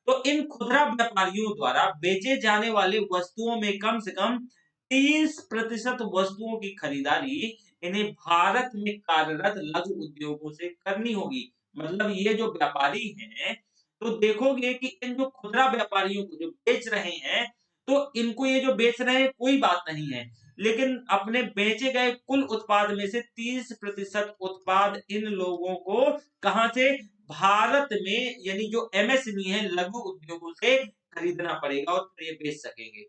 S1: तो इन खुदरा व्यापारियों द्वारा बेचे जाने वाले वस्तुओं में कम से कम 30% वस्तुओं की खरीदारी इन्हें भारत में कार्यरत लघु उद्योगों से करनी होगी। मतलब ये जो व्यापारी हैं, तो देखोगे कि इन जो खुदरा व्यापारियों को जो बेच रहे हैं, तो इनको ये जो बेच रहे हैं कोई बात नहीं है। लेकिन अपने बेचे गए कुल उत्पाद में से 30% उत्पाद इन लोगों को कहाँ से? भारत में, यानी जो एमएसएमई है, लघु उद्योगों से खरीदना पड़ेगा और फिर ये बेच सकेंगे।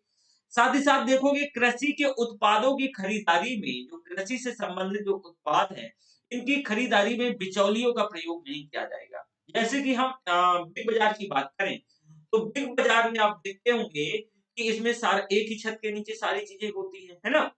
S1: साथ ही साथ देखोगे कृषि के उत्पादों की खरीदारी में, जो कृषि से संबंधित जो उत्पाद हैं, इनकी खरीदारी में बिचौलियों का प्रयोग नहीं किया जाएगा। जैसे कि हम बिग बाजार की बात करें, तो बिग बाजार में आप देखते होंगे कि इसमें एक ही छत के नीचे सारी चीजें होती हैं, है ना?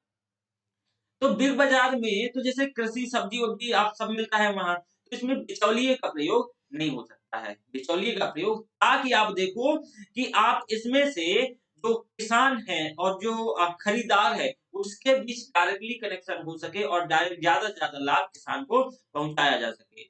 S1: तो बिग बाजार में तो जैसे कृषि, सब्जी-वब्जी आप सब मिलता है वहाँ, तो इसमें बिचौलिए का प्रयोग नहीं हो सकता है। बिचौलिए का प्रयोग, ताकि आप देखो कि आप इसमें से जो किसान हैं और जो खरीदार है, उसके बीच डायरेक्टली कनेक्शन हो सके और डायरेक्ट ज़्यादा से ज़्यादा लाभ किसान को पहुँचाया जा सके।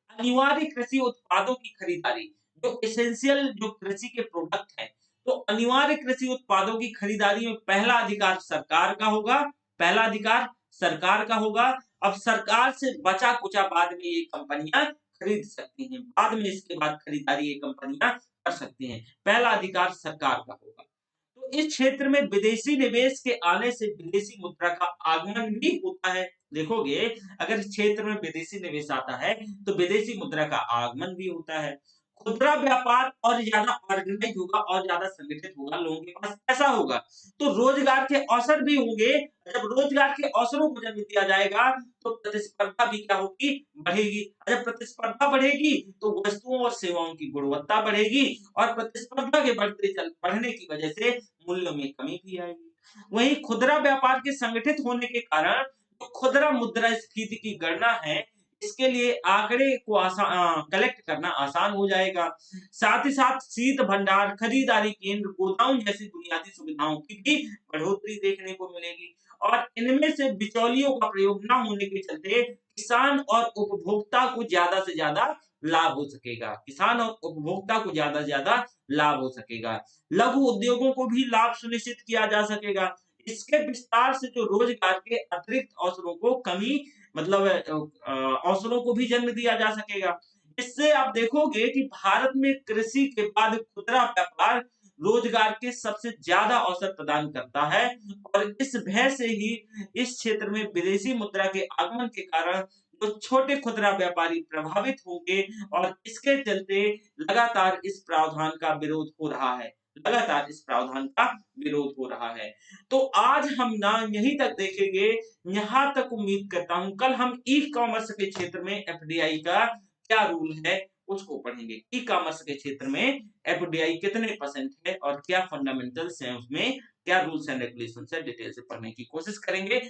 S1: अनिवार्य कृषि उत्पादों की खरीदारी, जो एसेंशियल जो कृषि के प्रोडक्ट हैं, तो अनिवार्य कृषि उत्पादों की खरीदारी में पहला अधिकार सरकार का होगा। पहला अधिकार सरकार का होगा। अब सरकार से बचा-कुचा बाद में ये कंपनियाँ खरीद सकती हैं। बाद में इसके बाद खरीदारी ये कंपनियाँ कर सकती हैं। पहला अधिकार सरकार का होगा। तो इस क्षेत्र में विदेशी निवेश के आने से विदेशी मुद्रा का आगमन भी होता है। देखोगे, अगर इस क्षेत्र में विदेशी निवेश आता है तो विदेशी मुद्रा का आगमन भी होता है। खुदरा व्यापार और ज्यादा ऑर्गेनाइज होगा और ज्यादा संगठित होगा, लोगों के पास पैसा होगा, तो रोजगार के अवसर भी होंगे। जब रोजगार के अवसरों को जन्म दिया जाएगा तो प्रतिस्पर्धा भी क्या होगी, बढ़ेगी। जब प्रतिस्पर्धा बढ़ेगी तो वस्तुओं और सेवाओं की गुणवत्ता बढ़ेगी और प्रतिस्पर्धा के बढ़ने की वजह से मूल्यों में कमी भी आएगी। वहीं खुदरा व्यापार के संगठित होने के कारण जो खुदरा मुद्रास्फीति की गणना है, इसके लिए आंकड़े को कलेक्ट करना आसान हो जाएगा। साथ ही साथ शीत भंडार, खरीदारी केंद्र, गोदाम जैसी बुनियादी सुविधाओं की भी बढ़ोतरी देखने को मिलेगी और इनमें से बिचौलियों का प्रयोग न होने के चलते किसान और उपभोक्ता को ज्यादा से ज्यादा लाभ हो सकेगा। किसान और उपभोक्ता को ज्यादा से ज्यादा लाभ हो सकेगा। लघु उद्योगों को भी लाभ सुनिश्चित किया जा सकेगा। इसके विस्तार से जो रोजगार के अतिरिक्त अवसरों को कमी मतलब अवसरों को भी जन्म दिया जा सकेगा। इससे आप देखोगे कि भारत में कृषि के बाद खुदरा व्यापार रोजगार के सबसे ज्यादा अवसर प्रदान करता है और इस भय से ही इस क्षेत्र में विदेशी मुद्रा के आगमन के कारण जो छोटे खुदरा व्यापारी प्रभावित होंगे और इसके चलते लगातार इस प्रावधान का विरोध हो रहा है। लगातार इस प्रावधान का विरोध हो रहा है। तो आज हम ना यहीं तक देखेंगे, यहाँ तक उम्मीद करता हूँ कल हम ई कॉमर्स के क्षेत्र में एफडीआई का क्या रूल है उसको पढ़ेंगे। ई कॉमर्स के क्षेत्र में एफडीआई कितने परसेंट है और क्या फंडामेंटल्स हैं उसमें, क्या रूल्स एंड रेगुलेशंस है, डिटेल से पढ़ने की कोशिश करेंगे।